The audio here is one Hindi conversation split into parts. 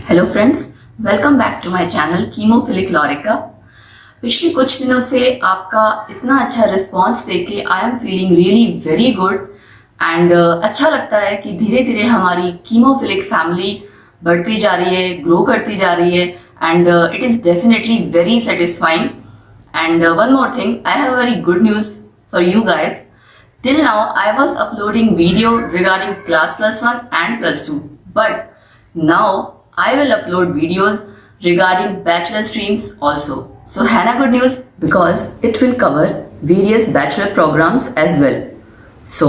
Hello friends, welcome back to my channel कीमोफिलिक लॉरिका। पिछले कुछ दिनों से आपका इतना अच्छा रिस्पांस देके I am feeling really very good and अच्छा लगता है कि धीरे धीरे हमारी कीमोफिलिक फैमिली बढ़ती जा रही है, ग्रो करती जा रही है and it is definitely very satisfying. And one more thing, I have very good news for you guys. Till now, I was uploading video regarding class plus 1 and plus 2. But now, I will upload videos regarding bachelor streams also. So, Hannah, good news because it will cover various bachelor programs as well. So,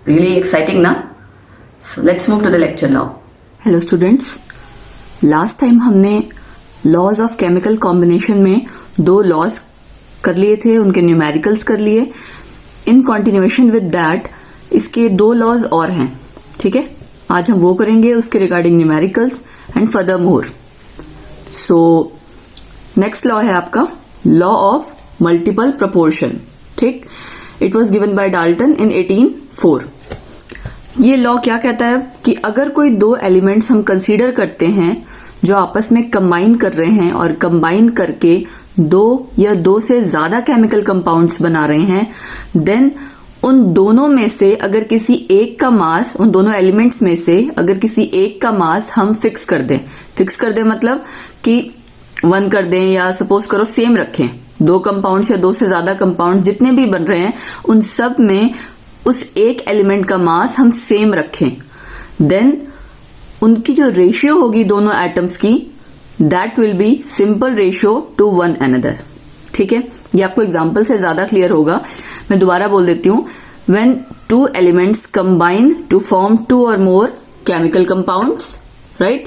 really exciting, na? So, let's move to the lecture now. Hello students. Last time हमने laws of chemical combination में दो laws कर लिए थे, उनके न्यूमेरिकल्स कर लिए. इन कॉन्टिन्यूएशन विद दैट इसके दो लॉज और हैं, ठीक है. आज हम वो करेंगे उसके regarding numericals and further more. So next law है आपका लॉ ऑफ मल्टीपल प्रोपोर्शन. ठीक, it was given by Dalton in 1804. ये लॉ क्या कहता है कि अगर कोई दो एलिमेंट्स हम कंसीडर करते हैं जो आपस में कंबाइन कर रहे हैं और कंबाइन करके दो या दो से ज्यादा केमिकल कंपाउंड्स बना रहे हैं, देन उन दोनों में से अगर किसी एक का मास, उन दोनों एलिमेंट्स में से अगर किसी एक का मास हम फिक्स कर दें मतलब कि 1 कर दें या सपोज करो सेम रखें. दो कंपाउंड्स या दो से ज्यादा कंपाउंड जितने भी बन रहे हैं उन सब में उस एक एलिमेंट का मास हम सेम रखें, देन उनकी जो रेशियो होगी दोनों एटम्स की, that will be simple ratio two one another. ठीक है, ये आपको एग्जाम्पल से ज्यादा क्लियर होगा. मैं दोबारा बोल देती हूं. When two elements combine to form 2 or more chemical compounds, right,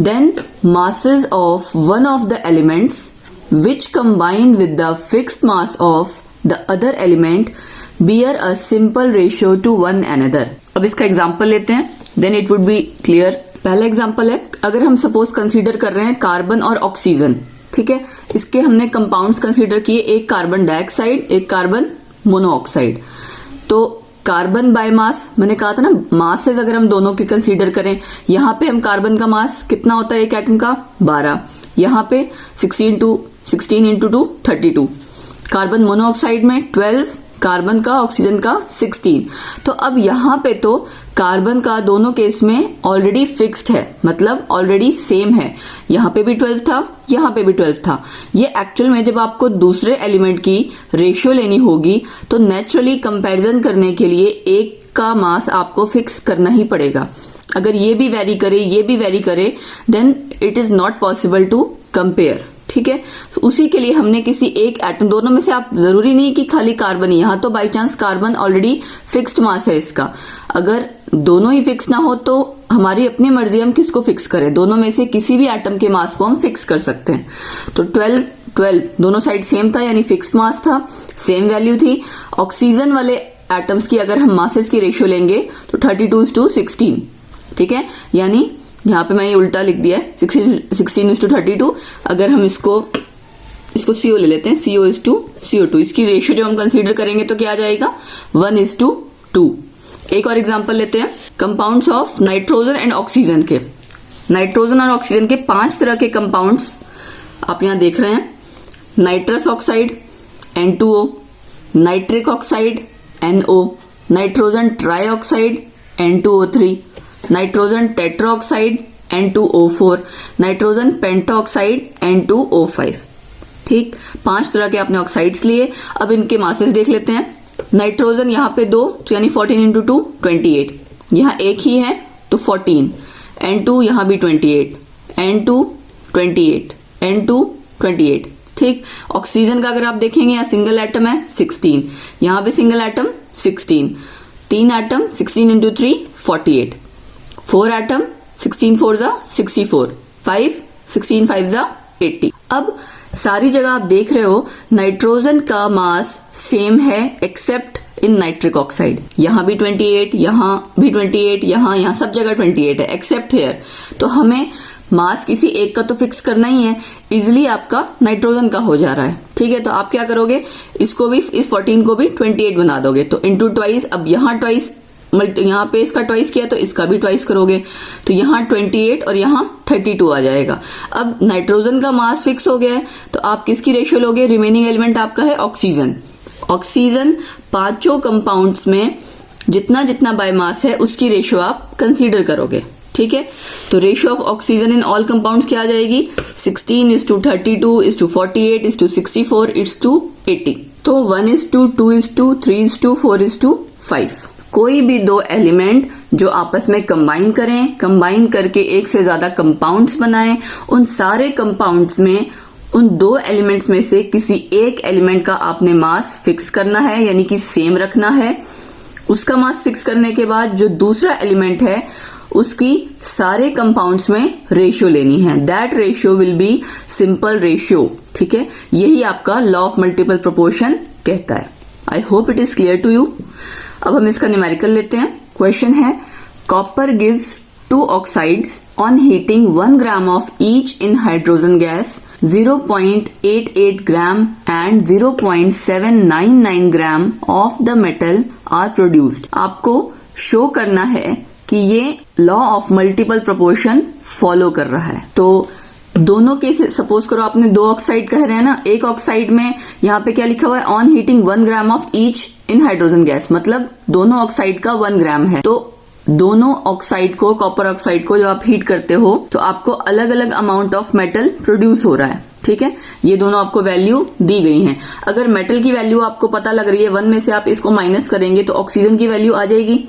then masses of one of the elements which combine with the fixed mass of the other element bear a simple ratio to one another. अब इसका एग्जाम्पल लेते हैं, then it would be clear. पहला एग्जाम्पल है, अगर हम सपोज कंसीडर कर रहे हैं कार्बन और ऑक्सीजन. ठीक है, इसके हमने कंपाउंड्स कंसीडर किए, एक कार्बन डाइऑक्साइड, एक कार्बन मोनोऑक्साइड. तो कार्बन बाय मास, मैंने कहा था ना, मासेस अगर हम दोनों के कंसीडर करें, यहां पे हम कार्बन का मास कितना होता है एक एटम का, 12. यहां पे 16 into 2 32. कार्बन मोनोऑक्साइड में 12, कार्बन का ऑक्सीजन का 16. तो अब यहां पे तो कार्बन का दोनों केस में ऑलरेडी फिक्स्ड है, मतलब ऑलरेडी सेम है. यहां पे भी 12 था, यहां पे भी 12 था. ये एक्चुअल में जब आपको दूसरे एलिमेंट की रेशियो लेनी होगी तो नेचुरली कंपैरिजन करने के लिए एक का मास आपको फिक्स करना ही पड़ेगा. अगर ये भी वेरी करे then it is not possible to compare. ठीक है, तो उसी के लिए हमने किसी एक एटम, दोनों में से आप जरूरी नहीं कि खाली कार्बन ही, यहां तो by chance carbon already fixed mass है इसका. अगर दोनों ही फिक्स ना हो तो हमारी अपनी मर्जी, हम किसको फिक्स करें, दोनों में से किसी भी एटम के मास को हम फिक्स कर सकते हैं. तो 12 दोनों साइड सेम था, यानी फिक्स्ड मास था, सेम वैल्यू थी. ऑक्सीजन वाले एटम्स की अगर हम मासेस की रेशियो लेंगे तो 32:16. ठीक है, यानी यहाँ पे मैं ये उल्टा लिख दिया है, 16:32. अगर हम इसको CO ले लेते हैं, CO/CO2, इसकी रेशियो जो हम कंसीडर करेंगे तो क्या आ जाएगा, 1:2. एक और एग्जांपल लेते हैं, compounds of nitrogen and oxygen के. नाइट्रोजन और ऑक्सीजन के 5 तरह के कंपाउंड्स आप यहां देख रहे हैं. Nitrous oxide N2O, nitric oxide NO, nitrogen trioxide N2O3, nitrogen tetroxide N2O4, nitrogen pentoxide N2O5. ठीक, 5 तरह के आपने ऑक्साइड्स लिए. अब इनके मासेस देख लेते हैं. नाइट्रोजन यहाँ पे 2, तो यानी 14 into 2 28. यहाँ एक ही है तो 14. N2 यहाँ भी 28, N2 28, N2 28. ठीक, ऑक्सीजन का अगर आप देखेंगे यहाँ सिंगल एटम है 16, यहाँ पे single atom 16, 3 atom 16 into 3 48, 4 atom 16 4 64, 5 16 5 80. अब सारी जगह आप देख रहे हो नाइट्रोजन का मास सेम है एक्सेप्ट इन नाइट्रिक ऑक्साइड. यहां भी 28, यहां भी 28, यहां सब जगह 28 है एक्सेप्ट हेयर. तो हमें मास किसी एक का तो फिक्स करना ही है. इजिली आपका नाइट्रोजन का हो जा रहा है. ठीक है, तो आप क्या करोगे, इसको भी, इस 14 को भी 28 बना दोगे, तो इंटू ट्वाइस. अब यहां ट्वाइस यहाँ पे इसका ट्वाइस किया तो इसका भी ट्वाइस करोगे, तो यहाँ 28 और यहाँ 32 आ जाएगा। अब नाइट्रोजन का मास फिक्स हो गया है, तो आप किसकी रेशियो लोगे? रिमेनिंग एलिमेंट आपका है ऑक्सीजन। ऑक्सीजन पांचों कंपाउंड्स में जितना जितना बाय मास है उसकी रेशियो आप कंसीडर करोगे, ठीक है। तो ratio of oxygen in all compounds क्या आ जाएगी? 16:32:48:64:80। तो 1:2:3:4:5। कोई भी दो एलिमेंट जो आपस में कंबाइन करें, कंबाइन करके एक से ज्यादा कंपाउंड्स बनाएं, उन सारे कंपाउंड्स में उन दो एलिमेंट्स में से किसी एक एलिमेंट का आपने मास फिक्स करना है, यानी कि सेम रखना है। उसका मास फिक्स करने के बाद जो दूसरा एलिमेंट है उसकी सारे कंपाउंड्स में रेशियो लेनी है। That ratio will be simple ratio, ठीक है। यही आपका लॉ ऑफ मल्टीपल प्रोपोर्शन कहता है। I hope it is clear to you. अब हम इसका न्यूमेरिकल लेते हैं। क्वेश्चन है, copper gives 2 oxides on heating 1 gram of each in hydrogen gas, 0.88 gram and 0.799 gram of the metal are produced. आपको शो करना है कि ये law of multiple proportion follow कर रहा है। तो दोनों के, सपोज करो आपने 2 ऑक्साइड कह रहे हैं ना, एक ऑक्साइड में यहाँ पे क्या लिखा हुआ है? On heating 1 gram of each in hydrogen gas, मतलब दोनों ऑक्साइड का 1 gram है। तो दोनों ऑक्साइड को, कॉपर ऑक्साइड को जब आप हीट करते हो तो आपको अलग अलग अमाउंट ऑफ मेटल प्रोड्यूस हो रहा है, ठीक है। ये दोनों आपको वैल्यू दी गई हैं। अगर मेटल की वैल्यू आपको पता लग रही है 1 में से आप इसको माइनस करेंगे तो ऑक्सीजन की वैल्यू आ जाएगी।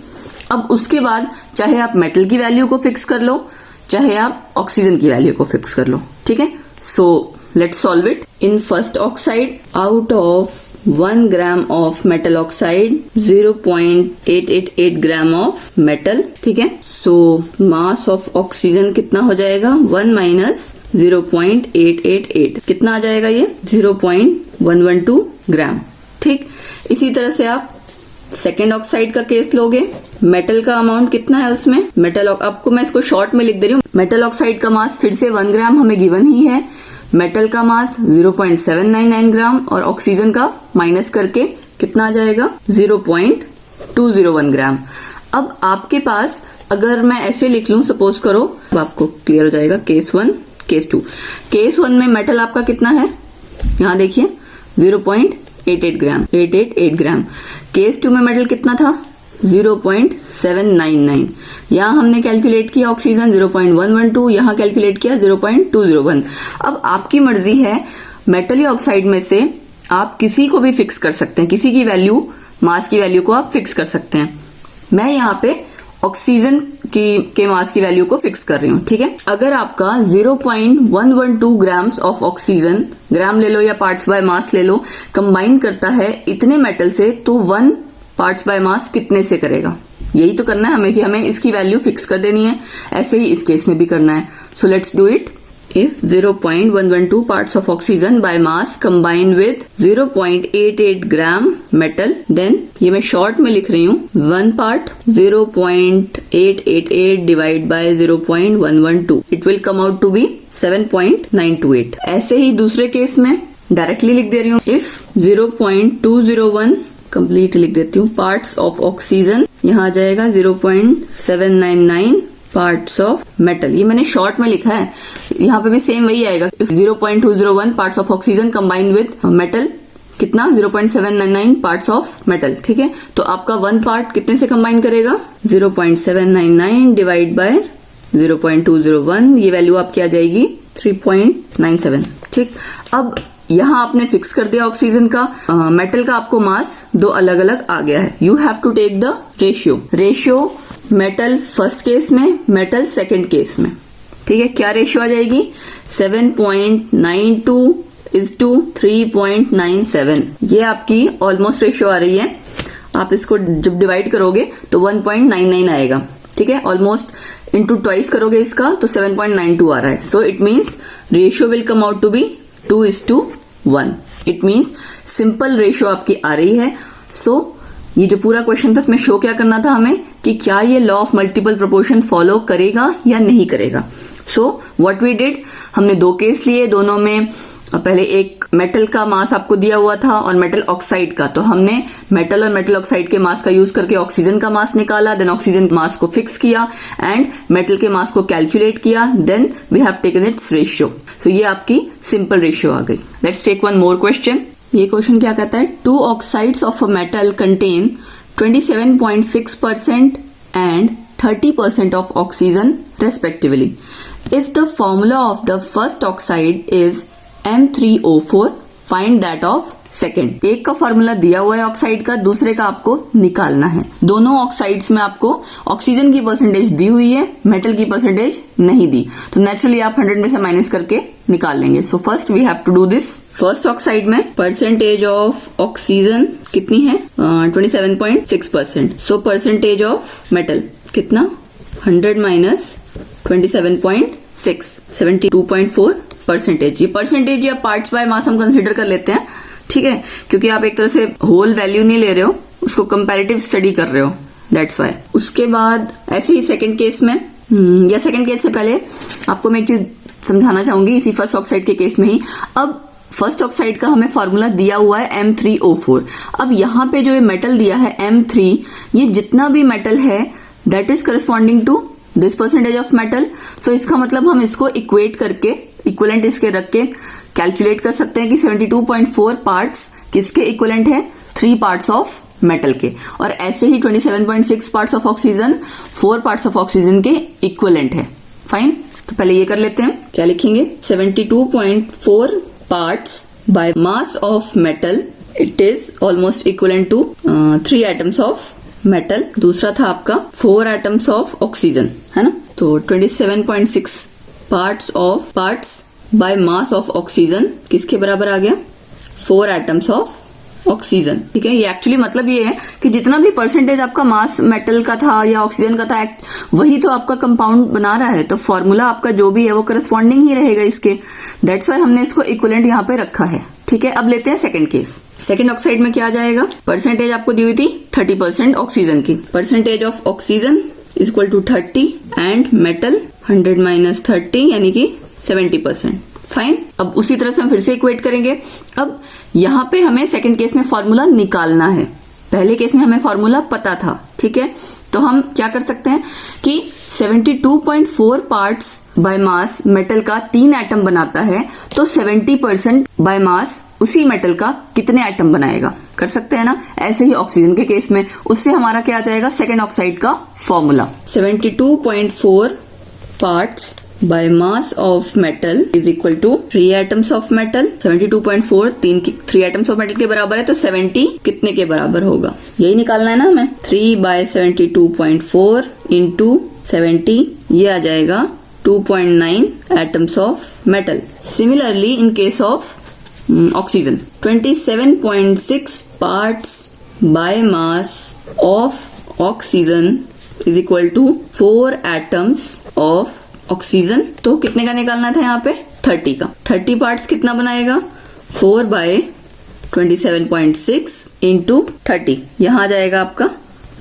अब उसके बाद चाहे आप मेटल की वैल्यू को फिक्स कर लो, चाहे आप ऑक्सीजन की वैल्यू को फिक्स कर लो, ठीक है। So let's solve it. In first oxide, out of 1 gram of metal oxide, 0.888 gram of metal, ठीक है। सो मास ऑफ ऑक्सीजन कितना हो जाएगा? 1 minus 0.888 कितना आ जाएगा? ये 0.112 ग्राम, ठीक। इसी तरह से आप सेकेंड ऑक्साइड का केस लोगे। मेटल का अमाउंट कितना है उसमें? मेटल, आपको मैं इसको शॉर्ट में लिख दे रही हूँ। मेटल ऑक्साइड का मास फिर से 1 ग्राम हमें गिवन ही है। मेटल का मास 0.799 ग्राम और ऑक्सीजन का माइनस करके कितना आ जाएगा? 0.201 ग्राम। अब आपके पास अगर मैं ऐसे लिख लूं, सपोज करो, अब आपको क्लियर हो जाएगा। Case 1, case 2। केस 1 में मेटल आपका कितना है? यहाँ देखिए 0.88 ग्राम, 888 ग्राम। केस 2 में मेटल कितना था? 0.799। यहाँ हमने कैलकुलेट किया ऑक्सीजन 0.112, यहाँ कैलकुलेट किया 0.201। अब आपकी मर्जी है, मेटल या ऑक्साइड में से आप किसी को भी फिक्स कर सकते हैं, किसी की वैल्यू, मास की वैल्यू को आप फिक्स कर सकते हैं। मैं यहाँ पे ऑक्सीजन के मास की वैल्यू को फिक्स कर रही हूँ, ठीक है। अगर आपका 0.112 ग्राम्स ऑफ ऑक्सीजन, ग्राम ले लो या पार्ट्स बाय मास ले लो, कंबाइन करता है इतने मेटल से, तो 1 पार्ट्स बाय मास कितने से करेगा? यही तो करना है हमें कि हमें इसकी वैल्यू फिक्स कर देनी है। ऐसे ही इस केस में भी करना है। So let's do it. If 0.112 parts of oxygen by mass combine with 0.88 gram metal, then ये मैं शॉर्ट में लिख रही हूँ, 1 part 0.888 divide by 0.112, it will come out to be 7.928। ऐसे ही दूसरे केस में डायरेक्टली लिख दे रही हूँ। इफ 0.201 कंप्लीट लिख देती हूँ, पार्ट्स ऑफ ऑक्सीजन, यहाँ आ जाएगा 0.799 पार्ट्स ऑफ मेटल। ये मैंने शॉर्ट में लिखा है, यहाँ पे भी सेम वही आएगा। 0.201 parts of oxygen combine with metal, कितना? 0.799 पार्ट्स ऑफ मेटल, ठीक है। तो आपका 1 पार्ट कितने से कंबाइन करेगा? 0.799 डिवाइड बाय 0.201, ये वैल्यू आपकी आ जाएगी 3.97, ठीक। अब यहाँ आपने फिक्स कर दिया ऑक्सीजन का, मेटल का आपको मास 2 अलग अलग आ गया है। You have to take the ratio metal first case में, मेटल सेकंड केस में, ठीक है। क्या रेशियो आ जाएगी? 7.92:3.97। ये आपकी ऑलमोस्ट रेशियो आ रही है। आप इसको जब डिवाइड करोगे तो 1.99 आएगा, ठीक है। ऑलमोस्ट इंटू ट्वाइस करोगे इसका तो 7.92 आ रहा है। So it means ratio will come out to be 2:1। It means simple ratio आपकी आ रही है। सो ये जो पूरा क्वेश्चन था इसमें शो क्या करना था हमें कि क्या ये law of multiple proportion follow करेगा या नहीं करेगा। सो व्हाट वी डिड, हमने 2 केस लिए, दोनों में और पहले एक मेटल का मास आपको दिया हुआ था और मेटल ऑक्साइड का, तो हमने मेटल और मेटल ऑक्साइड के मास का यूज करके ऑक्सीजन का मास निकाला, देन ऑक्सीजन मास को फिक्स किया एंड मेटल के मास को कैलकुलेट किया, then we have taken its ratio. So ये आपकी सिंपल रेशियो आ गई। Let's take one more question. ये क्वेश्चन क्या कहता है, 2 oxides of a metal contain 27.6% and 30% of oxygen respectively. If the formula of the first oxide is M3O4, find that of second. एक का फॉर्मूला दिया हुआ है ऑक्साइड का, दूसरे का आपको निकालना है। दोनों ऑक्साइड्स में आपको ऑक्सीजन की परसेंटेज दी हुई है, मेटल की परसेंटेज नहीं दी, तो नेचुरली आप 100 में से माइनस करके निकाल लेंगे। So first we have to do this. First oxide में परसेंटेज ऑफ ऑक्सीजन कितनी है, 27.6%। सो परसेंटेज ऑफ मेटल कितना, 100 माइनस 27.6, 72.4%। ये परसेंटेज या पार्ट्स बाय मास हम कंसिडर कर लेते हैं, ठीक है, क्योंकि आप एक तरह से होल वैल्यू नहीं ले रहे हो, उसको कंपैरेटिव स्टडी कर रहे हो, दैट्स व्हाई। उसके बाद ऐसे ही सेकंड केस में या सेकंड केस से पहले आपको मैं एक चीज समझाना चाहूंगी इसी फर्स्ट ऑक्साइड के केस में ही। अब फर्स्ट ऑक्साइड का हमें फॉर्मूला दिया हुआ है M3O4। अब यहाँ पे जो ये मेटल दिया है M3, ये जितना भी मेटल है that is corresponding to this percentage of metal. So इसका मतलब हम इसको इक्वेट करके, इक्विवेलेंट इसके रख के कैलकुलेट कर सकते हैं कि 72.4 पार्ट्स किसके इक्विवेलेंट है, 3 पार्ट्स ऑफ मेटल के, और ऐसे ही 27.6 parts of oxygen 4 parts of oxygen के इक्विवेलेंट है। फाइन, तो पहले ये कर लेते हैं, क्या लिखेंगे, 72.4 parts by mass of metal, it is almost equivalent to 3 atoms of metal. दूसरा था आपका 4 एटम्स ऑफ ऑक्सीजन, है ना, तो 27.6 parts by mass of oxygen किसके बराबर आ गया, 4 एटम्स ऑफ ऑक्सीजन। ठीक है, ये एक्चुअली मतलब ये है कि जितना भी परसेंटेज आपका मास मेटल का था या ऑक्सीजन का था, वही तो आपका कंपाउंड बना रहा है, तो फॉर्मूला आपका जो भी है वो करस्पॉन्डिंग ही रहेगा इसके, दैट्स व्हाई हमने इसको इक्विवेलेंट यहाँ पे रखा है। ठीक है, अब लेते हैं सेकंड केस। सेकंड ऑक्साइड में क्या आ जाएगा, परसेंटेज आपको दी हुई थी 30% ऑक्सीजन की, percentage of oxygen is equal to 30 and metal 100 minus 30 यानी कि 70%। फाइन, अब उसी तरह से हम फिर से इक्वेट करेंगे। अब यहाँ पे हमें सेकंड केस में फॉर्मूला निकालना है, पहले केस में हमें फॉर्मूला पता था, ठीक है, तो हम क्या कर सकते हैं कि 72.4 पार्ट्स बाय मास मेटल का 3 एटम बनाता है, तो 70% बाय मास उसी मेटल का कितने एटम बनाएगा, कर सकते हैं ना। ऐसे ही ऑक्सीजन के केस में उससे हमारा क्या आ जाएगा, सेकंड ऑक्साइड का formula 72.4 parts by mass of metal is equal to 3 atoms of metal। 72.4 3 atoms of metal के बराबर है, तो 70 कितने के बराबर होगा, यही निकालना है ना हमें। 3 by 72.4 into 70, ये आ जाएगा 2.9 atoms of metal। Similarly in case of oxygen, 27.6 parts by mass of oxygen is equal to 4 atoms of oxygen. तो कितने का निकालना था यहाँ पे, 30 का। 30 पार्ट्स कितना बनाएगा, 4 बाय 27.6 इंटू 30, यहाँ आ जाएगा आपका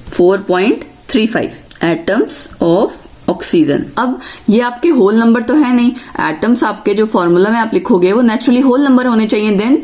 4.35 एटम्स ऑफ ऑक्सीजन। अब ये आपके होल नंबर तो है नहीं, एटम्स आपके जो फॉर्मूला में आप लिखोगे वो नेचुरली होल नंबर होने चाहिए, देन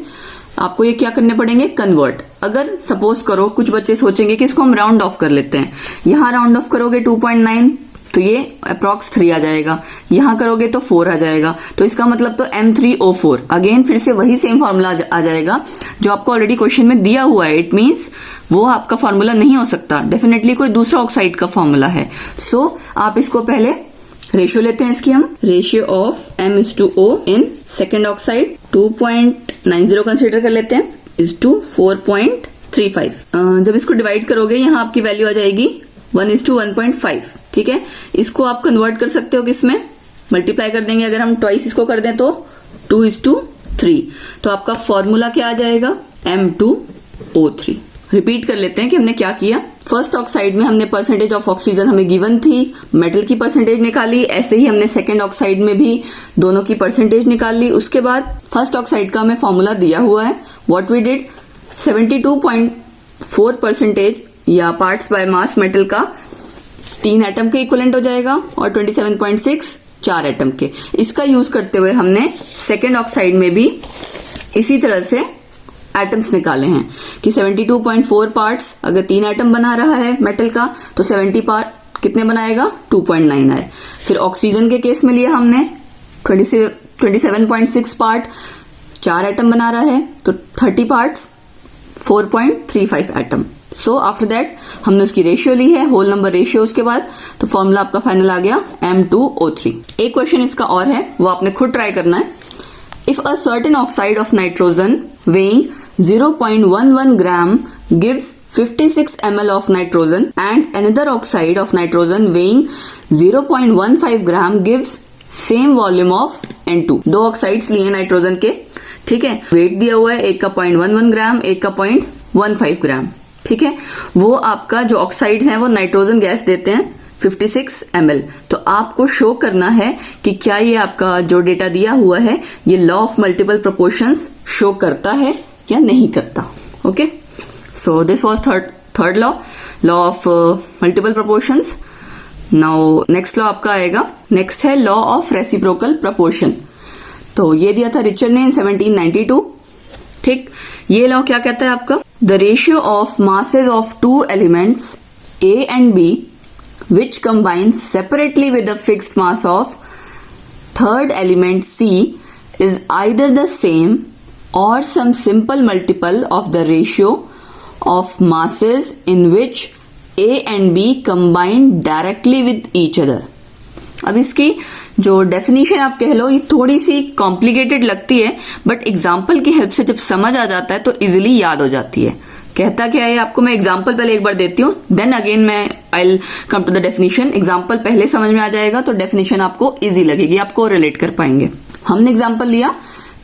आपको ये क्या करने पड़ेंगे, कन्वर्ट। अगर सपोज करो कुछ बच्चे सोचेंगे कि इसको हम राउंड ऑफ कर लेते हैं, यहाँ राउंड ऑफ करोगे 2.9 तो ये अप्रॉक्स 3 आ जाएगा, यहां करोगे तो 4 आ जाएगा, तो इसका मतलब तो M3O4 अगेन फिर से वही सेम फॉर्मूला आ जाएगा जो आपको ऑलरेडी क्वेश्चन में दिया हुआ है। इट मींस वो आपका फॉर्मूला नहीं हो सकता, डेफिनेटली कोई दूसरा ऑक्साइड का फॉर्मूला है। सो आप इसको पहले रेशियो लेते हैं इसकी, हम ratio of M/O in second oxide 2.90 consider कर लेते हैं इज टू 4.35। जब इसको डिवाइड करोगे यहाँ आपकी वैल्यू आ जाएगी 1:1.5। ठीक है, इसको आप कन्वर्ट कर सकते हो किसमें, मल्टीप्लाई कर देंगे, अगर हम ट्वाइस इसको कर दें तो 2:3, तो आपका फॉर्मूला क्या आ जाएगा, M2O3। रिपीट कर लेते हैं कि हमने क्या किया। फर्स्ट ऑक्साइड में हमने परसेंटेज ऑफ ऑक्सीजन हमें गिवन थी, मेटल की परसेंटेज निकाली, ऐसे ही हमने सेकेंड ऑक्साइड में भी दोनों की परसेंटेज निकाल ली। उसके बाद फर्स्ट ऑक्साइड का हमें फॉर्मूला दिया हुआ है, व्हाट वी डिड, 72.4% या पार्ट्स बाय मास मेटल का 3 एटम के इक्विवेलेंट हो जाएगा और 27.6 4 एटम के। इसका यूज करते हुए हमने सेकेंड ऑक्साइड में भी इसी तरह से एटम्स निकाले हैं कि 72.4 पार्ट्स, अगर 3 एटम बना रहा है मेटल का तो 70 पार्ट कितने बनाएगा, 2.9 आए। फिर ऑक्सीजन के केस में लिया हमने 27.6 पार्ट, 4 एटम बना रहा है तो 30 parts, 4.35 atom. So after that हमने उसकी रेशियो ली है, होल नंबर रेशियो, उसके बाद तो फॉर्मूला आपका फाइनल आ गया M2O3। एक क्वेश्चन इसका और है, वो आपने खुद ट्राई करना है। If a certain oxide of nitrogen weighing 0.11 gram gives 56 ml of nitrogen and another oxide of nitrogen weighing 0.15 gram gives same volume of N2। दो ऑक्साइड्स लिए नाइट्रोजन के, ठीक है, वेट दिया हुआ है, एक का 0.11 ग्राम, एक का 0.15 ग्राम, ठीक है। वो आपका जो ऑक्साइड्स हैं वो नाइट्रोजन गैस देते हैं 56 ml। तो आपको शो करना है कि क्या ये आपका जो डेटा दिया हुआ है ये law of multiple proportions show करता है या नहीं करता। Okay, so this was third law of multiple proportions. Now next law आपका आएगा, नेक्स्ट है लॉ ऑफ रेसिप्रोकल प्रोपोर्शन। तो ये दिया था रिचर्ड ने इन 1792, ठीक। ये लॉ क्या कहता है आपका, the ratio of masses of two elements A and B which combines separately with the fixed mass of third element C is either the same or some simple multiple of the ratio of masses in which A and B combine directly with each other। अब इसकी जो डेफिनेशन आप कह लो ये थोड़ी सी कॉम्प्लिकेटेड लगती है, बट एग्जाम्पल की हेल्प से जब समझ आ जाता है तो इजिली याद हो जाती है। कहता क्या है आपको, मैं एग्जाम्पल पहले एक बार देती हूँ, देन अगेन मैं I will come to the definition. Example पहले समझ में आ जाएगा तो डेफिनेशन आपको इजी लगेगी, आपको रिलेट कर पाएंगे। हमने एग्जाम्पल लिया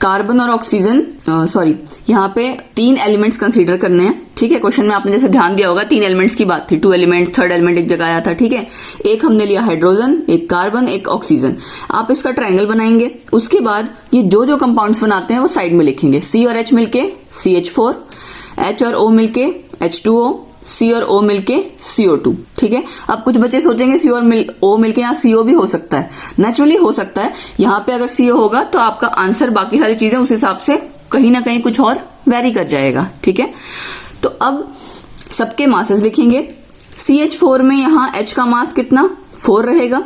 कार्बन और ऑक्सीजन, यहाँ पे 3 एलिमेंट्स कंसीडर करने हैं, ठीक है। क्वेश्चन में आपने जैसे ध्यान दिया होगा 3 एलिमेंट्स की बात थी, 2 एलिमेंट, थर्ड एलिमेंट एक जगह आया था, ठीक है। एक हमने लिया हाइड्रोजन, एक कार्बन, एक ऑक्सीजन। आप इसका ट्रायंगल बनाएंगे, उसके बाद ये जो कंपाउंड्स बनाते हैं वो साइड में लिखेंगे। C और H मिलके CH4, H और O मिलके H2O, C और O मिलके CO2, ठीक है। अब कुछ बच्चे सोचेंगे C और O मिलके यहाँ CO भी हो सकता है, नेचुरली हो सकता है। यहाँ पे अगर CO होगा तो आपका आंसर बाकी सारी चीजें उस हिसाब से कहीं ना कहीं कुछ और वेरी कर जाएगा, ठीक है। तो अब सबके मासेस लिखेंगे। CH4 में यहाँ H का मास कितना, 4 रहेगा,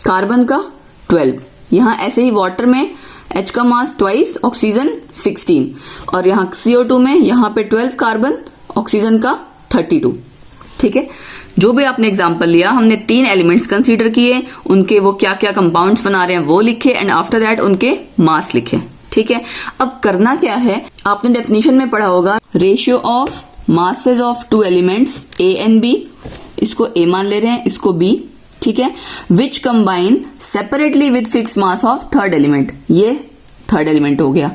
कार्बन का 12, यहाँ ऐसे ही वाटर में H का मास ट्वाइस, ऑक्सीजन 16, और यहाँ CO2 में यहाँ पे 12 कार्बन, ऑक्सीजन का 32, ठीक है। जो भी आपने एग्जांपल लिया, हमने 3 एलिमेंट्स कंसीडर किए, उनके वो क्या क्या कंपाउंड्स बना रहे हैं वो लिखे, एंड आफ्टर दैट उनके मास लिखे, ठीक है। अब करना क्या है, आपने डेफिनेशन में पढ़ा होगा ratio of masses of 2 elements A and B, इसको A मान ले रहे हैं, इसको B, ठीक है, which combine separately with fix mass of third element. ये थर्ड एलिमेंट हो गया,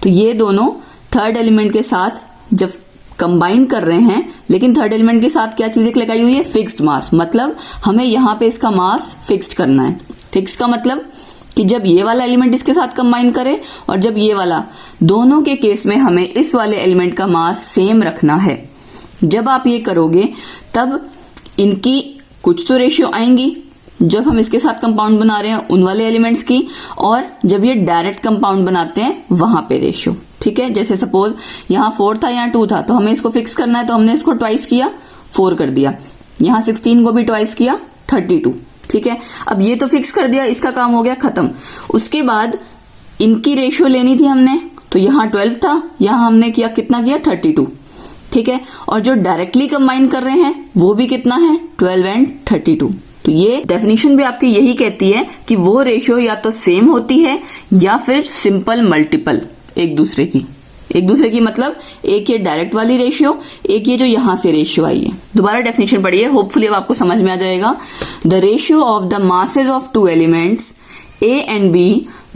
तो ये दोनों थर्ड एलिमेंट के साथ जब कंबाइन कर रहे हैं, लेकिन थर्ड एलिमेंट के साथ क्या चीजें लगाई हुई है, फिक्स्ड मास, मतलब हमें यहाँ पे इसका मास फिक्स्ड करना है। फिक्स का मतलब कि जब ये वाला एलिमेंट इसके साथ कंबाइन करे और जब ये वाला, दोनों के केस में हमें इस वाले एलिमेंट का मास सेम रखना है। जब आप ये करोगे तब इनकी कुछ तो रेशियो आएंगी, जब हम इसके साथ कंपाउंड बना रहे हैं उन वाले एलिमेंट्स की, और जब ये डायरेक्ट कंपाउंड बनाते हैं वहां पे रेशियो, ठीक है। जैसे सपोज यहाँ 4 था, यहाँ 2 था, तो हमें इसको फिक्स करना है, तो हमने इसको ट्वाइस किया, 4 कर दिया। यहाँ 16 को भी ट्वाइस किया, 32, ठीक है। अब ये तो फिक्स कर दिया, इसका काम हो गया खत्म। उसके बाद इनकी रेशियो लेनी थी हमने, तो यहाँ 12 था, यहाँ हमने किया कितना किया, 32, ठीक है। और जो डायरेक्टली कंबाइन कर रहे हैं वो भी कितना है, 12 एंड 32। तो ये डेफिनेशन भी आपकी यही कहती है कि वो रेशियो या तो सेम होती है या फिर सिंपल मल्टीपल एक दूसरे की मतलब एक ये डायरेक्ट वाली रेशियो, एक ये जो यहां से रेशियो आई है। दोबारा डेफिनेशन पढ़िए, होपफुली अब आपको समझ में आ जाएगा। The ratio of the masses of 2 elements A and B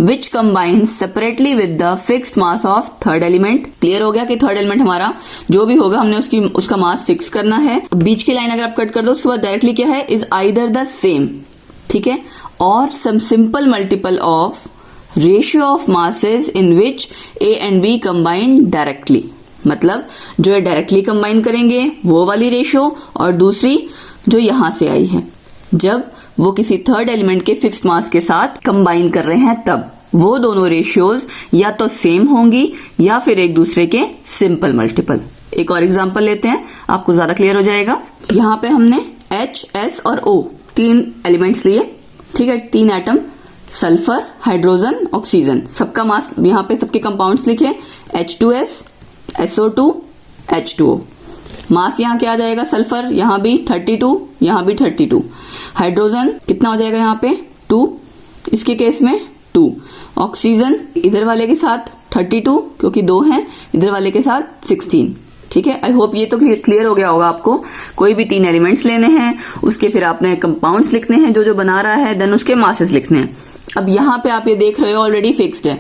which combines separately with the fixed mass of third element। Clear हो गया कि थर्ड एलिमेंट हमारा जो भी होगा हमने उसका मास फिक्स करना है। बीच की लाइन अगर आप कट कर दो उसके बाद डायरेक्टली क्या है, इज आइदर द सेम, ठीक है, और some simple multiple of ratio of masses in which A and B combine directly. मतलब जो ये डायरेक्टली कंबाइन करेंगे वो वाली रेशियो, और दूसरी जो यहां से आई है जब वो किसी थर्ड एलिमेंट के फिक्स्ड मास के साथ कंबाइन कर रहे हैं तब, वो दोनों रेशियोज या तो सेम होंगी या फिर एक दूसरे के सिंपल मल्टीपल। एक और एग्जांपल लेते हैं, आपको ज्यादा क्लियर हो जाएगा। यहाँ पे हमने H, S और O 3 एलिमेंट्स लिए, ठीक है, 3 एटम, सल्फर, हाइड्रोजन, ऑक्सीजन। सबका मास यहाँ पे सबके कंपाउंड्स लिखे, H2S, SO2, H2O। मास यहाँ क्या आ जाएगा, सल्फर यहाँ भी 32, यहाँ भी 32। हाइड्रोजन कितना हो जाएगा यहाँ पे 2, इसके केस में 2। ऑक्सीजन इधर वाले के साथ 32 क्योंकि 2 हैं, इधर वाले के साथ 16। ठीक है, आई होप ये तो क्लियर हो गया होगा आपको। कोई भी 3 एलिमेंट्स लेने हैं, उसके फिर आपने कंपाउंड्स लिखने हैं जो जो बना रहा है, देन उसके मासेस लिखने हैं। अब यहाँ पे आप ये देख रहे हो ऑलरेडी फिक्स्ड है,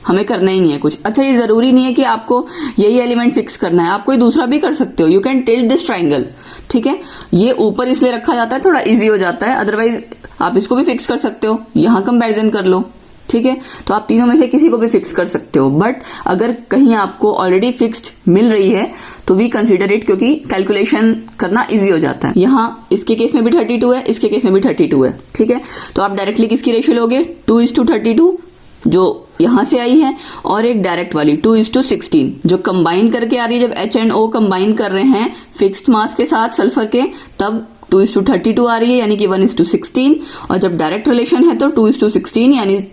हमें करना ही नहीं है कुछ। अच्छा, ये जरूरी नहीं है कि आपको यही एलिमेंट फिक्स करना है, आप कोई दूसरा भी कर सकते हो। You can tilt this triangle, ठीक है। ये ऊपर इसलिए रखा जाता है, थोड़ा इजी हो जाता है, अदरवाइज आप इसको भी फिक्स कर सकते हो, यहाँ कंपैरिजन कर लो, ठीक है। तो आप तीनों में से किसी को भी फिक्स कर सकते हो, बट अगर कहीं आपको ऑलरेडी फिक्स्ड मिल रही है तो वी कंसीडर इट, क्योंकि कैलकुलेशन करना इजी हो जाता है। यहाँ इसके केस में भी 32 है, इसके केस में भी 32 है, ठीक है। तो आप डायरेक्टली किसकी रेशियो लोगे, 2:32 जो यहां से आई है, और एक डायरेक्ट वाली 2:16 जो कंबाइन करके आ रही है। जब H एंड O कंबाइन कर रहे हैं फिक्स्ड मास के साथ सल्फर के, तब 2:32 आ रही है, यानी कि 1:16। और जब डायरेक्ट रिलेशन है तो 2:16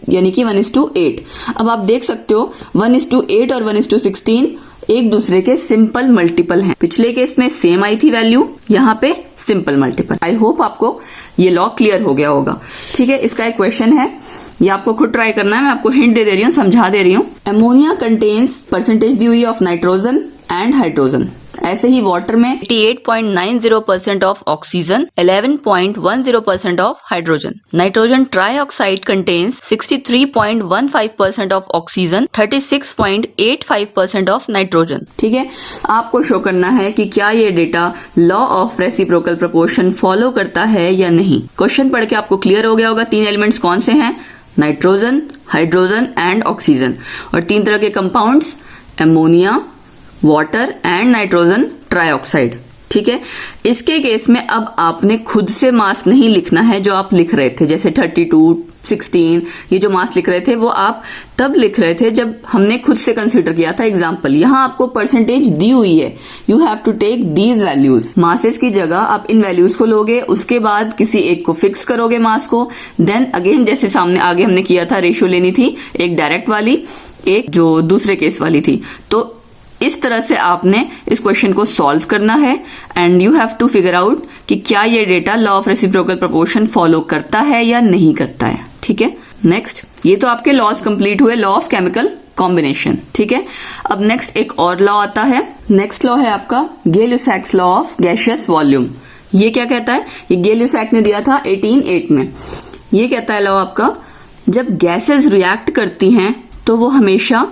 यानी कि 1:8। अब आप देख सकते हो 1:8 और 1:16 एक दूसरे के सिंपल मल्टीपल हैं। पिछले केस में सेम आई थी वैल्यू, यहाँ पे सिंपल मल्टीपल। आई होप आपको ये लॉ क्लियर हो गया होगा, ठीक है। इसका एक क्वेश्चन है, ये आपको खुद ट्राई करना है, मैं आपको हिंट दे रही हूँ, समझा दे रही हूँ। अमोनिया कंटेन्स परसेंटेज दी हुई ऑफ नाइट्रोजन एंड हाइड्रोजन। ऐसे ही वाटर में 88.90% of oxygen, 11.10% of hydrogen. Nitrogen trioxide contains 63.15% of oxygen, 36.85% of nitrogen. ठीक है, आपको शो करना है कि क्या ये data law of reciprocal proportion follow करता है या नहीं। क्वेश्चन पढ़ के आपको क्लियर हो गया होगा 3 एलिमेंट्स कौन से हैं, नाइट्रोजन, हाइड्रोजन एंड ऑक्सीजन, और 3 तरह के compounds, ammonia, water and nitrogen trioxide. ठीक है, इसके केस में अब आपने खुद से मास नहीं लिखना है जो आप लिख रहे थे, जैसे 32, 16 ये जो मास लिख रहे थे वो आप तब लिख रहे थे जब हमने खुद से कंसीडर किया था एग्जाम्पल। यहां आपको परसेंटेज दी हुई है, you have to take these values. Masses की जगह आप इन वैल्यूज को लोगे, उसके बाद किसी एक को फिक्स करोगे मास को, देन अगेन जैसे सामने आगे हमने किया था रेशियो लेनी थी, एक डायरेक्ट वाली, एक जो दूसरे केस वाली थी। तो इस तरह से आपने इस क्वेश्चन को सॉल्व करना है and you have to figure out कि क्या ये data law of reciprocal proportion follow करता है या नहीं करता है। ठीक है, नेक्स्ट, ये तो आपके लॉज कंप्लीट हुए, लॉ ऑफ केमिकल कॉम्बिनेशन। ठीक है, अब नेक्स्ट एक और लॉ आता है। नेक्स्ट लॉ है आपका गे-लुसाक्स लॉ ऑफ गैसियस वॉल्यूम। ये क्या कहता है, ये गे-लुसाक ने दिया था 1808 में। ये कहता है लॉ आपका, जब गैसेस रिएक्ट करती हैं तो वो हमेशा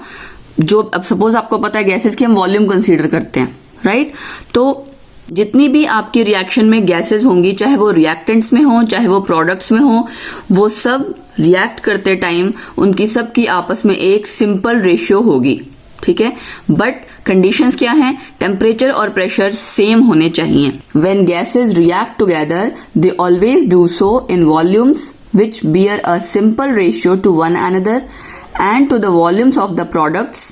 जो, अब सपोज आपको पता है गैसेस की हम वॉल्यूम कंसीडर करते हैं, राइट। तो जितनी भी आपकी रिएक्शन में गैसेस होंगी, चाहे वो रिएक्टेंट्स में हो चाहे वो प्रोडक्ट्स में हो, वो सब रिएक्ट करते टाइम उनकी सब की आपस में एक सिंपल रेशियो होगी। ठीक है, बट कंडीशंस क्या हैं, टेम्परेचर और प्रेशर सेम होने चाहिए। When gases react together they always do so in volumes which bear a simple ratio two one another and to the volumes of the products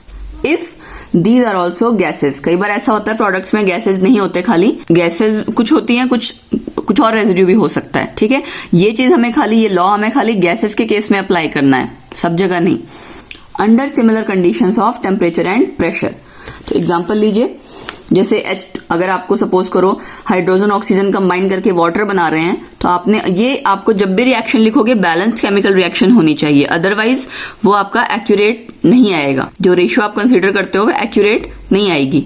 if these are also gases। कई बार ऐसा होता है प्रोडक्ट्स में गैसेस नहीं होते, खाली गैसेस कुछ होती हैं, कुछ और रेजिड्यू भी हो सकता है। ठीक है, ये चीज हमें खाली, ये लॉ हमें खाली गैसेस के केस में अप्लाई करना है, सब जगह नहीं। Under similar conditions of temperature and pressure. तो एग्जांपल लीजिए, जैसे अगर आपको सपोज करो हाइड्रोजन ऑक्सीजन कंबाइन करके वाटर बना रहे हैं, तो आपने ये, आपको जब भी रिएक्शन लिखोगे बैलेंस केमिकल रिएक्शन होनी चाहिए, अदरवाइज वो आपका एक्यूरेट नहीं आएगा। जो रेशियो आप कंसीडर करते हो वो एक्यूरेट नहीं आएगी।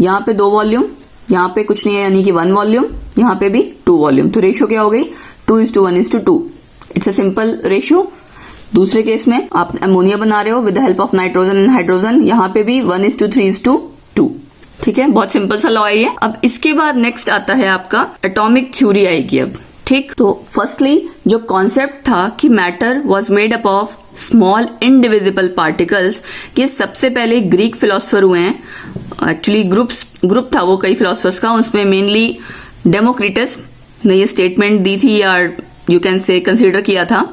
यहाँ पे 2 वॉल्यूम, यहाँ पे कुछ नहीं है यानी कि 1 वॉल्यूम, यहाँ पे भी 2 वॉल्यूम, तो रेशियो क्या हो गई 2:1:2। It's a simple ratio. दूसरे केस में आप अमोनिया बना रहे हो with the help of nitrogen and hydrogen, यहाँ पे भी 1:3:2। ठीक है, बहुत सिंपल सा लॉ है ये। अब इसके बाद नेक्स्ट आता है आपका एटॉमिक थ्योरी आएगी अब। ठीक, तो फर्स्टली जो कॉन्सेप्ट था कि matter was made up of small indivisible particles, कि सबसे पहले ग्रीक फिलोसफर हुए हैं, एक्चुअली ग्रुप था वो कई फिलोसफर्स का, उसमें मेनली डेमोक्रिटस ने ये स्टेटमेंट दी थी, या यू कैन से कंसीडर किया था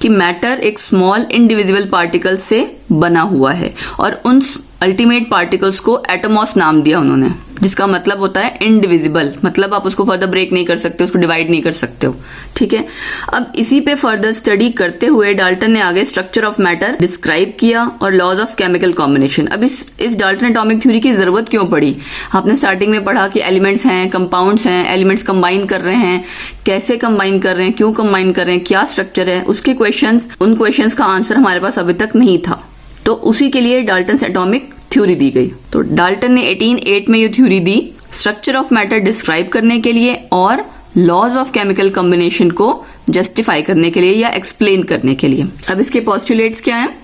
कि मैटर एक स्मॉल इनडिविजिबल पार्टिकल से बना हुआ है और उन अल्टीमेट पार्टिकल्स को एटमॉस नाम दिया उन्होंने, जिसका मतलब होता है इनडिविजिबल, मतलब आप उसको फर्दर ब्रेक नहीं कर सकते, उसको डिवाइड नहीं कर सकते हो। ठीक है, अब इसी पे फर्दर स्टडी करते हुए डाल्टन ने आगे स्ट्रक्चर ऑफ मैटर डिस्क्राइब किया और लॉज ऑफ केमिकल कॉम्बिनेशन। अब इस डाल्टन एटॉमिक थ्योरी की जरूरत क्यों पड़ी? आपने स्टार्टिंग में पढ़ा कि एलिमेंट्स हैं, कंपाउंड्स हैं, एलिमेंट्स कंबाइन कर रहे हैं, कैसे कंबाइन कर रहे हैं, क्यों कंबाइन कर रहे हैं, क्या स्ट्रक्चर है, उसके क्वेश्चंस, उन क्वेश्चंस का आंसर हमारे पास अभी तक नहीं था, तो उसी के लिए डाल्टन एटॉमिक थ्योरी दी गई। तो डाल्टन ने 1808 में ये theory the structure of matter describe करने के लिए और लॉज ऑफ केमिकल कॉम्बिनेशन को जस्टिफाई करने के लिए या एक्सप्लेन करने के लिए। अब इसके पोस्टुलेट्स क्या हैं?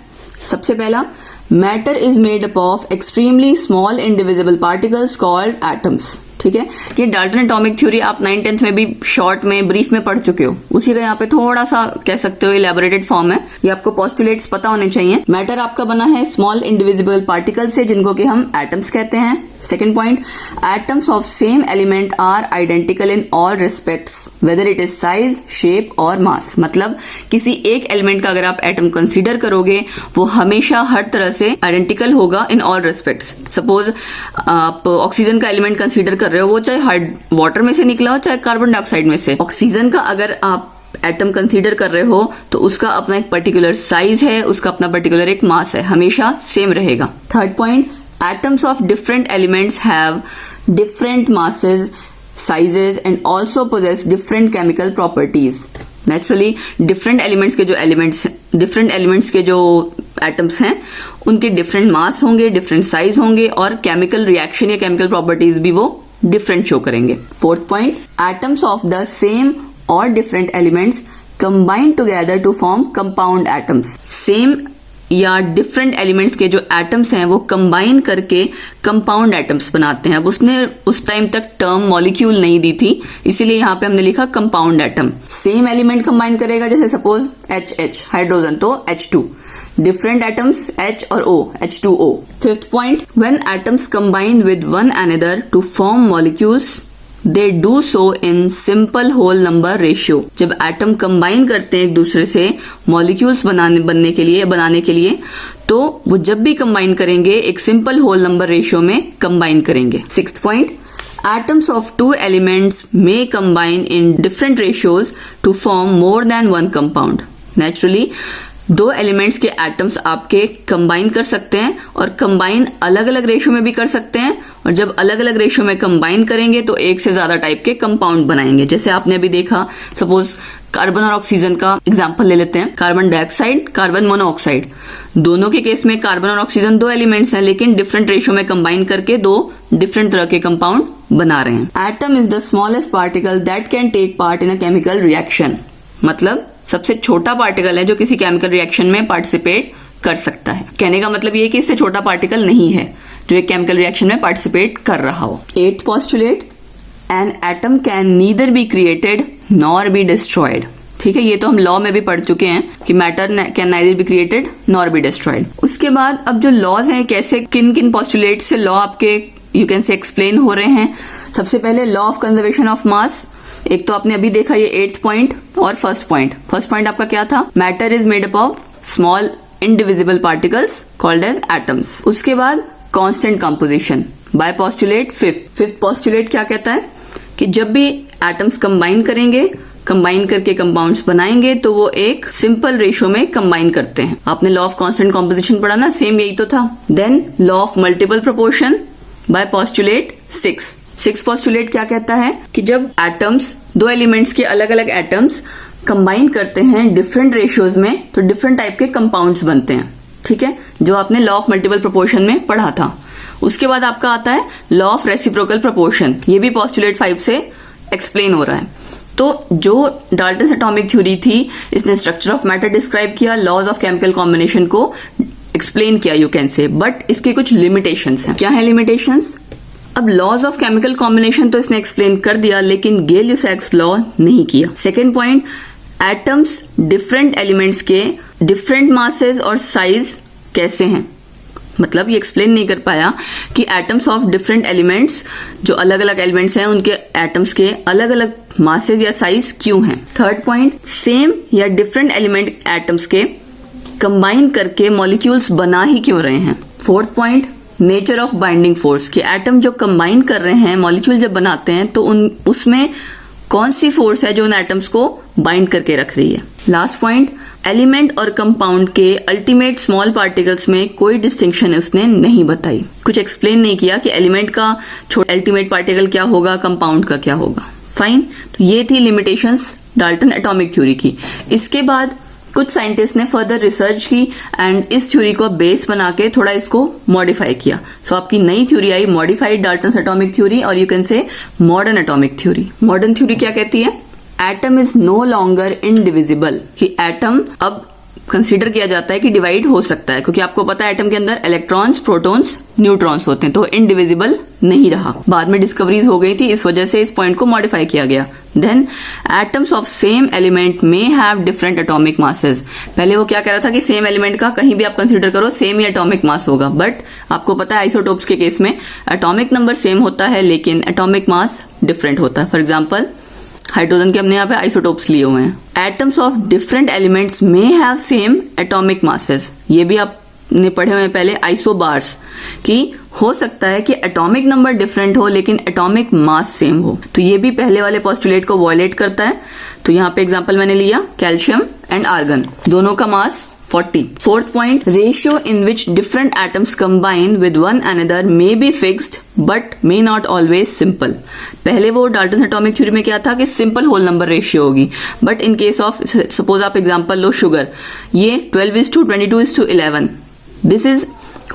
सबसे पहला, matter is made up of extremely small indivisible particles called atoms. ठीक है, ये डाल्टन एटॉमिक थ्योरी आप 9th-10th में भी शॉर्ट में ब्रीफ में पढ़ चुके हो, उसी का यहाँ पे थोड़ा सा कह सकते हो इलेबोरेटेड फॉर्म है। ये आपको पोस्टुलेट्स पता होने चाहिए। मैटर आपका बना है स्मॉल इंडिविजिबल पार्टिकल से, जिनको कि हम एटम्स कहते हैं। Second point, atoms of same element are identical in all respects whether it is size, shape और मास। मतलब किसी एक एलिमेंट का अगर आप एटम कंसीडर करोगे वो हमेशा हर तरह से आइडेंटिकल होगा इन ऑल रिस्पेक्ट्स। सपोज आप ऑक्सीजन का एलिमेंट कंसीडर कर रहे हो, वो चाहे हार्ड वाटर में से निकला हो चाहे कार्बन डाइऑक्साइड में से। ऑक्सीजन का अगर आप एटम कंसीडर कर रहे हो तो उसका अपना एक पर्टिकुलर साइज है, उसका अपना पर्टिकुलर एक मास है, हमेशा सेम रहेगा। Third point, atoms of different elements have different masses, sizes and also possess different chemical properties. Naturally, different elements के जो atoms हैं उनके different mass होंगे, different size होंगे और chemical reaction या chemical properties भी वो different show करेंगे। Fourth point, atoms of the same or different elements combine together to form compound atoms. Same या डिफरेंट एलिमेंट्स के जो एटम्स हैं वो कंबाइन करके कंपाउंड एटम्स बनाते हैं। अब उसने उस टाइम तक टर्म मॉलिक्यूल नहीं दी थी, इसीलिए यहाँ पे हमने लिखा compound atom. Same element combine करेगा, जैसे सपोज H हाइड्रोजन तो H2, डिफरेंट एटम्स H और O H2O। Fifth point, when atoms combine with one another to form molecules they do so in simple whole number ratio. जब एटम कंबाइन करते हैं एक दूसरे से मॉलिक्यूल्स बनाने के लिए तो वो जब भी कंबाइन करेंगे एक सिंपल होल नंबर रेशियो में कंबाइन करेंगे। Sixth point, atoms of two elements may combine in different ratios to form more than one compound. Naturally दो एलिमेंट्स के एटम्स आपके कंबाइन कर सकते हैं और कंबाइन अलग अलग रेशियो में भी कर सकते हैं, और जब अलग अलग रेशियो में कंबाइन करेंगे तो एक से ज्यादा टाइप के कंपाउंड बनाएंगे। जैसे आपने अभी देखा, सपोज कार्बन और ऑक्सीजन का एग्जांपल ले लेते हैं, कार्बन डाइऑक्साइड, कार्बन मोनोऑक्साइड। दोनों के केस में कार्बन और ऑक्सीजन दो एलिमेंट्स हैं, लेकिन डिफरेंट रेशियो में कंबाइन करके दो डिफरेंट तरह के कंपाउंड बना रहे हैं। Atom is the smallest particle that can take part in a chemical reaction. मतलब सबसे छोटा पार्टिकल है जो किसी केमिकल रिएक्शन में पार्टिसिपेट कर सकता है। कहने का मतलब ये है कि इससे छोटा पार्टिकल नहीं है जो एक केमिकल रिएक्शन में पार्टिसिपेट कर रहा हो। Eighth postulate, an atom can neither be created nor be destroyed. ठीक है, ये तो हम लॉ में भी पढ़ चुके हैं कि matter can neither be created nor be destroyed. उसके बाद अब जो लॉज हैं, कैसे किन किन पोस्टुलेट से लॉ आपके यू कैन से एक्सप्लेन हो रहे हैं। सबसे पहले law of conservation of mass. एक तो आपने अभी देखा ये 8th पॉइंट और फर्स्ट पॉइंट आपका क्या था? Matter is made up of small indivisible particles called as atoms. उसके बाद constant composition by postulate fifth postulate क्या कहता है कि जब भी एटम्स कंबाइन करेंगे, कंबाइन करके कंपाउंड्स बनाएंगे तो वो एक सिंपल रेशियो में कंबाइन करते हैं। आपने लॉ ऑफ कांस्टेंट कंपोजिशन पढ़ा ना, सेम यही तो था। Then law of multiple proportion by postulate 6 postulate क्या कहता है कि जब एटम्स, दो एलिमेंट्स के अलग अलग एटम्स कंबाइन करते हैं डिफरेंट रेशियोज में तो डिफरेंट टाइप के कंपाउंड्स बनते हैं। ठीक है, जो आपने लॉ ऑफ मल्टीपल प्रोपोर्शन में पढ़ा था। उसके बाद आपका आता है लॉ ऑफ रेसिप्रोकल प्रोपोर्शन, ये भी पोस्टुलेट 5 से एक्सप्लेन हो रहा है। तो जो डाल्टन एटॉमिक थ्योरी थी, इसने स्ट्रक्चर ऑफ मैटर डिस्क्राइब किया, लॉज ऑफ केमिकल कॉम्बिनेशन को एक्सप्लेन किया यू कैन से, बट इसके कुछ लिमिटेशंस हैं। क्या है लिमिटेशंस? अब लॉज ऑफ केमिकल कॉम्बिनेशन तो इसने एक्सप्लेन कर दिया, लेकिन गेल-यूसैक्स लॉ नहीं किया। Second point, atoms different elements के डिफरेंट मासेस और साइज कैसे हैं। मतलब ये एक्सप्लेन नहीं कर पाया कि एटम्स ऑफ डिफरेंट एलिमेंट्स, जो अलग अलग एलिमेंट्स हैं उनके एटम्स के अलग अलग मासेस या साइज क्यों हैं। थर्ड पॉइंट, सेम या डिफरेंट एलिमेंट एटम्स के कंबाइन करके मॉलिक्यूल्स बना ही क्यों रहे हैं। Fourth point, nature of binding force, कि एटम जो कंबाइन कर रहे हैं, मॉलिक्यूल जब बनाते हैं तो उसमें कौन सी फोर्स है जो उन एटम्स को बाइंड करके रख रही है। लास्ट पॉइंट, एलिमेंट और कंपाउंड के अल्टीमेट स्मॉल पार्टिकल्स में कोई डिस्टिंक्शन उसने नहीं बताई, कुछ एक्सप्लेन नहीं किया कि एलिमेंट का अल्टीमेट पार्टिकल क्या होगा, कंपाउंड का क्या होगा। फाइन, तो ये थी लिमिटेशंस डाल्टन एटॉमिक थ्योरी की। इसके बाद कुछ साइंटिस्ट ने फर्दर रिसर्च की एंड इस थ्योरी को बेस बना के थोड़ा इसको मॉडिफाई किया। सो आपकी नई थ्योरी आई मॉडिफाइड डाल्टन एटॉमिक थ्योरी, और you can say modern atomic theory. Modern theory क्या कहती है? Atom is no longer indivisible, कि एटम अब कंसीडर किया जाता है कि डिवाइड हो सकता है, क्योंकि आपको पता है एटम के अंदर इलेक्ट्रॉन्स, प्रोटॉन्स, न्यूट्रॉन्स होते हैं, तो इनडिविजिबल नहीं रहा। बाद में डिस्कवरीज हो गई थी, इस वजह से इस पॉइंट को मॉडिफाई किया गया। Then atoms of same element may have different atomic masses. पहले वो क्या कह रहा था कि सेम एलिमेंट का कहीं भी आप कंसीडर करो सेम ही एटॉमिक मास होगा, बट आपको पता है आइसोटोप्स के केस में एटॉमिक नंबर सेम होता है लेकिन एटॉमिक मास डिफरेंट होता है। फॉर एग्जाम्पल हाइड्रोजन के हमने यहाँ पे आइसोटोप्स लिए हुए हैं। Atoms of different elements may have same atomic masses, ये भी आपने पढ़े हुए हैं पहले आइसोबार्स, कि हो सकता है कि एटॉमिक नंबर डिफरेंट हो लेकिन एटॉमिक मास सेम हो। तो ये भी पहले वाले पोस्टुलेट को वॉयलेट करता है। तो यहाँ पे एग्जांपल मैंने लिया कैल्शियम एंड आर्गन, दोनों का मास 40. Fourth point, ratio in which different atoms combine with one another may be fixed but may not always simple. पहले वो डाल्टन एटॉमिक थ्योरी में क्या था कि सिंपल होल नंबर रेशियो होगी, but in case of suppose आप एग्जांपल लो शुगर, ये 12:22:11, this is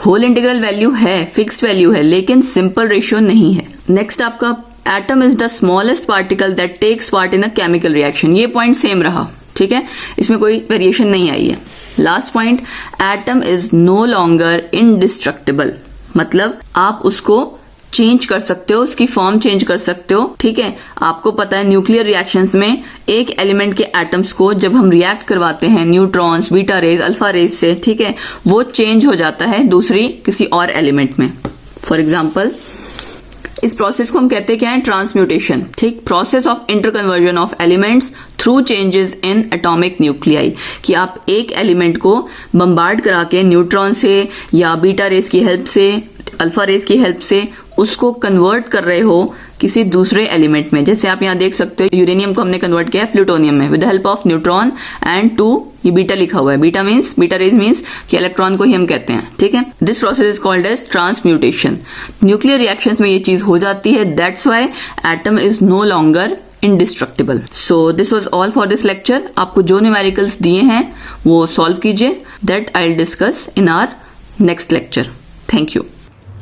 whole integral value है, फिक्स्ड वैल्यू है, लेकिन सिंपल रेशियो नहीं है। नेक्स्ट आपका atom is the smallest particle that takes part in a chemical reaction, ये पॉइंट सेम रहा, ठीक है, इसमें कोई वेरिएशन नहीं आई है। Last point, atom is no longer indestructible, मतलब आप उसको चेंज कर सकते हो, उसकी फॉर्म चेंज कर सकते हो, ठीक है। आपको पता है न्यूक्लियर रिएक्शंस में एक एलिमेंट के एटम्स को जब हम रिएक्ट करवाते हैं neutrons, beta rays, alpha rays से, ठीक है, वो चेंज हो जाता है दूसरी किसी और एलिमेंट में। फॉर एग्जाम्पल इस प्रोसेस को हम कहते हैं क्या है? ट्रांसम्यूटेशन, ठीक, process of interconversion of elements through changes in atomic nuclei, कि आप एक एलिमेंट को बम्बार्ड करा के न्यूट्रॉन से या बीटा रेस की हेल्प से, अल्फा रेस की हेल्प से उसको कन्वर्ट कर रहे हो किसी दूसरे एलिमेंट में। जैसे आप यहाँ देख सकते हो यूरेनियम को हमने कन्वर्ट किया है प्लूटोनियम में with the help of neutron and 2, ये बीटा लिखा हुआ है, बीटा रेज मीन्स कि इलेक्ट्रॉन को ही हम कहते हैं, ठीक है। This process is called as transmutation. Nuclear reactions में ये चीज हो जाती है, that's why atom is no longer indestructible. So this was all for this lecture. आपको जो न्यूमेरिकल्स दिए हैं वो सॉल्व कीजिए, that I'll discuss in our next lecture. Thank you.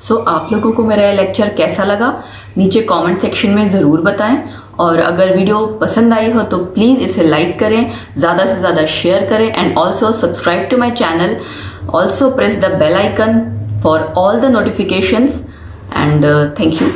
So आप लोगों को मेरा ये लेक्चर कैसा लगा नीचे कमेंट सेक्शन में ज़रूर बताएं, और अगर वीडियो पसंद आई हो तो प्लीज़ इसे लाइक करें, ज़्यादा से ज़्यादा शेयर करें, and also subscribe to my channel, also press the bell icon for all the notifications, and thank you.